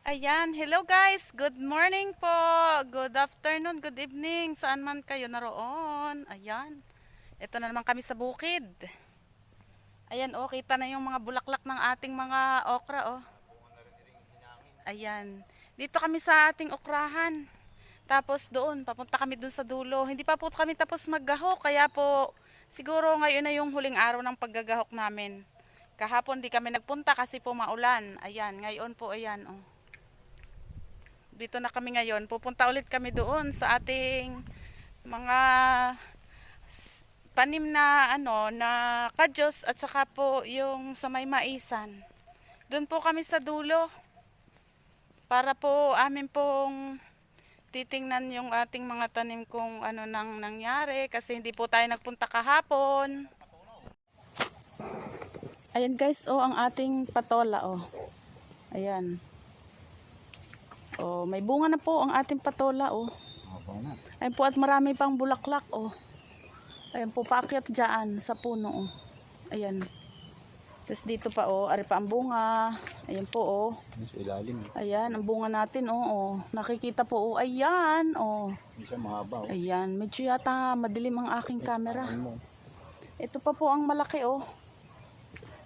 Ayan, hello guys. Good morning po. Good afternoon, good evening. Saan man kayo naroon. Ayan. Ito na naman kami sa bukid. Ayan, oh, kita na yung mga bulaklak ng ating mga okra, oh. Ayan. Dito kami sa ating okrahan. Tapos doon, papunta kami doon sa dulo. Hindi pa po kami tapos maggahok, kaya po siguro ngayon na yung huling araw ng paggagahok namin. Kahapon di kami nagpunta kasi po maulan. Ayan, ngayon po ayan, oh. Dito na kami ngayon. Pupunta ulit kami doon sa ating mga tanim na na kadyos at saka po yung sa may maisan. Doon po kami sa dulo para po amin pong titingnan yung ating mga tanim kung ano nang nangyari kasi hindi po tayo nagpunta kahapon. Ayan guys, oh, ang ating patola, oh. Ayan. Oh, may bunga na po ang ating patola, oh. Ayan po, at marami pang bulaklak, oh. Ayan po, paakyat dyan sa puno, oh. Ayan. Tapos dito pa, oh, ari pa ang bunga. Ayan po, oh. Sa ilalim. Ayan, ang bunga natin, oh, oh. Nakikita po, oh. Ayan, oh. Isa mahaba. Oh. Ayan, medyo yata madilim ang aking camera. Ito pa po ang malaki, oh.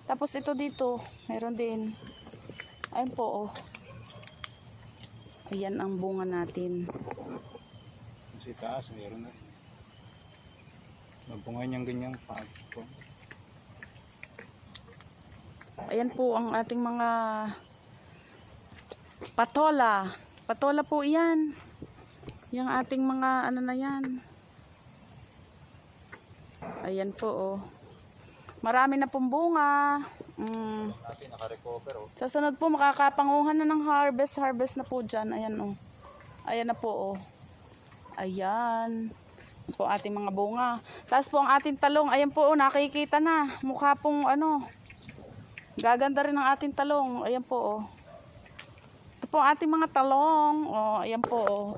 Tapos ito dito, meron din. Ayan po, oh. Ayan ang bunga natin. Sa taas, meron na. Magbunga niyang ganyang pagko. Ayan po ang ating mga patola. Patola po yan. Yung ating mga ano na yan. Ayan po, oh. Marami na pong bunga. Natin naka-recover, oh. Sa sunod po makakapanguhan na ng harvest. Harvest na po dyan. Ayan, oh. Ayan na po, oh. Ayan. Ayan po ating mga bunga. Tapos po ang ating talong. Ayan po, oh, nakikita na. Mukha pong ano. Gaganda rin ang ating talong. Ayan po, oh. Ito po ang ating mga talong. Oh, ayan po, oh.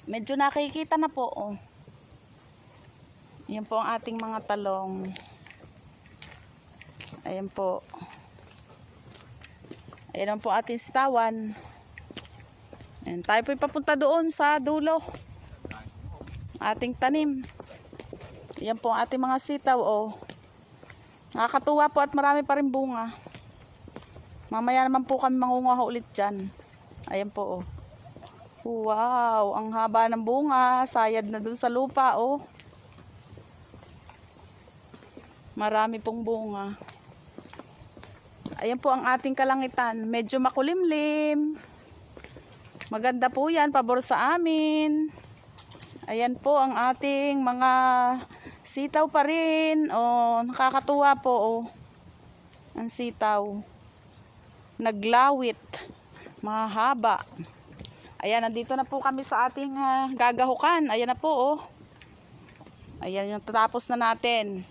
Medyo nakikita na po, oh. Ayan po ang ating mga talong. Ayan po. Ayan po ating sitawan. Ayan, tayo po papunta doon sa dulo. Ating tanim. Ayan po ang ating mga sitaw, oh. Nakakatuwa po at marami pa rin bunga. Mamaya naman po kami mangunguha ulit dyan. Ayan po, oh. Wow, ang haba ng bunga. Sayad na dun sa lupa, oh. Marami pong bunga. Ayan po ang ating kalangitan. Medyo makulimlim. Maganda po yan. Pabor sa amin. Ayan po ang ating mga sitaw pa rin. Oh, nakakatuwa po, oh. Ang sitaw. Naglawit. Mahaba. Ayan, nandito na po kami sa ating gagahukan. Ayan na po, oh. Ayan yung tatapos na natin.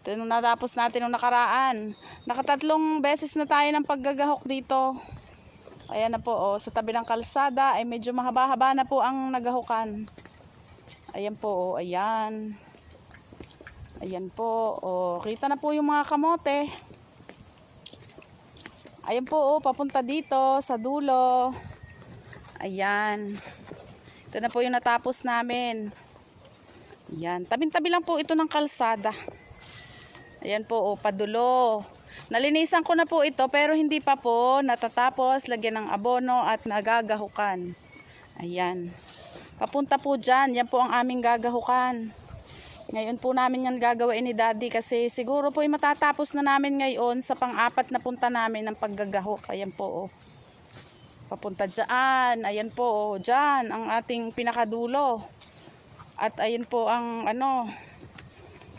Ito yung natapos natin nung nakaraan. Nakatatlong beses na tayo ng paggagahok dito. Ayan na po, oh. Sa tabi ng kalsada ay medyo mahaba-haba na po ang nagahukan. Ayan po, oh. Ayan. Ayan po, oh. Kita na po yung mga kamote. Ayan po, oh. Papunta dito sa dulo. Ayan. Ito na po yung natapos namin. Ayan. Tabing-tabi lang po ito ng kalsada. Ayan po, oh, padulo. Nalinisan ko na po ito pero hindi pa po natatapos. Lagyan ng abono at nagagahukan. Ayan. Papunta po dyan. Yan po ang aming gagahukan. Ngayon po namin yan gagawin ni Daddy kasi siguro po ay matatapos na namin ngayon sa pang-apat na punta namin ng paggagahok. Ayan po, oh. Papunta dyan. Ayan po, oh, dyan ang ating pinakadulo. At ayan po ang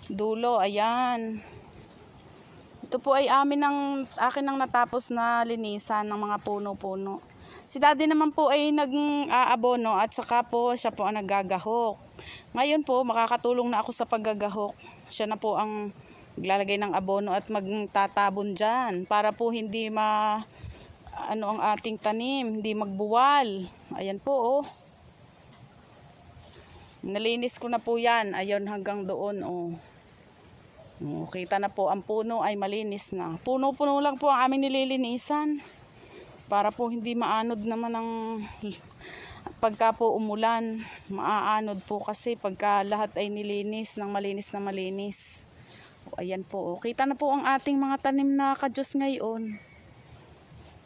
dulo. Ayan. Ito po ay akin nang natapos na linisan ng mga puno-puno. Si Daddy naman po ay nag-aabono at saka po siya po ang naggagahok. Ngayon po makakatulong na ako sa paggagahok. Siya na po ang maglalagay ng abono at magtatabon dyan para po hindi ang ating tanim, hindi magbuwal. Ayan po, oh. Nalinis ko na po yan. Ayun hanggang doon, oh. Kita na po ang puno ay malinis na. Puno-puno lang po ang aming nililinisan. para po hindi maanod naman ng pagka po umulan. Maaanod po kasi pagka lahat ay nilinis ng malinis na malinis. O, ayan po. O, kita na po ang ating mga tanim na kadyos ngayon.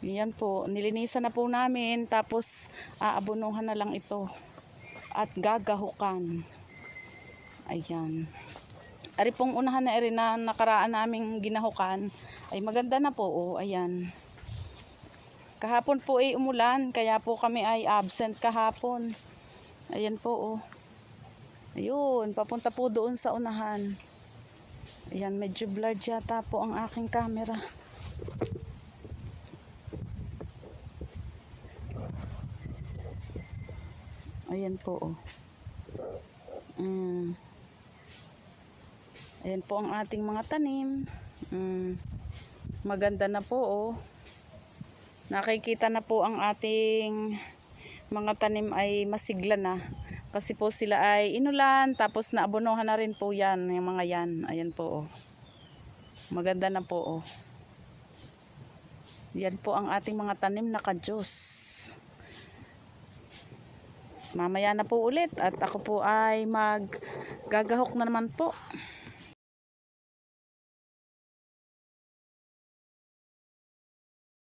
Ayan po. Nilinisan na po namin. Tapos aabunuhan na lang ito. At gagahukan. Ayan. Ari pong unahan na rin na nakaraan naming ginahukan ay maganda na po. O, ayan. Kahapon po ay umulan, kaya po kami ay absent kahapon. Ayan po. O. Ayun, papunta po doon sa unahan. Ayan, medyo blurred yata po ang aking camera. Ayan po. O. Ayan po ang ating mga tanim. Maganda na po. O. Nakikita na po ang ating mga tanim ay masigla na. Kasi po sila ay inulan. Tapos naabonohan na rin po yan. Yung mga yan. Ayan po. O. Maganda na po. O. Yan po ang ating mga tanim na kadyos. Mamaya na po ulit. At ako po ay maggagahok na naman po.